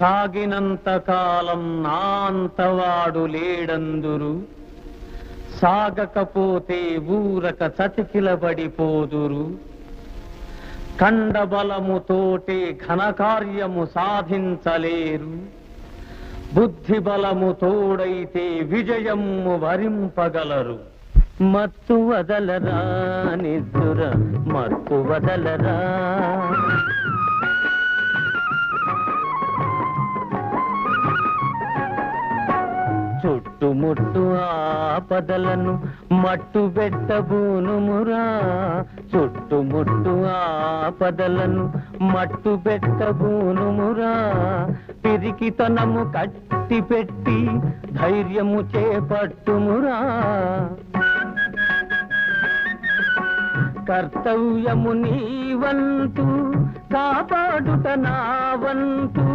సాగినంత కాలం నా అంతవాడు లేడందురు, సాగకపోతే ఊరక చతికిలబడిపోదురు. కండబలముతోటే ఘనకార్యము సాధించలేరు, బుద్ధి బలము తోడైతే విజయము వరింపగలరు. మత్తు వదలరా నిద్దుర మత్తు వదలరా, చుట్టుముట్టు ఆపదలను మట్టు పెట్టబూనుమురా, చుట్టుముట్టు ఆపదలను మట్టు పెట్టబూనుమురా. పిరికితనము కట్టి పెట్టి ధైర్యము చేపట్టుమురా, కర్తవ్యము నీ వంతు కాపాడుట నా వంతు.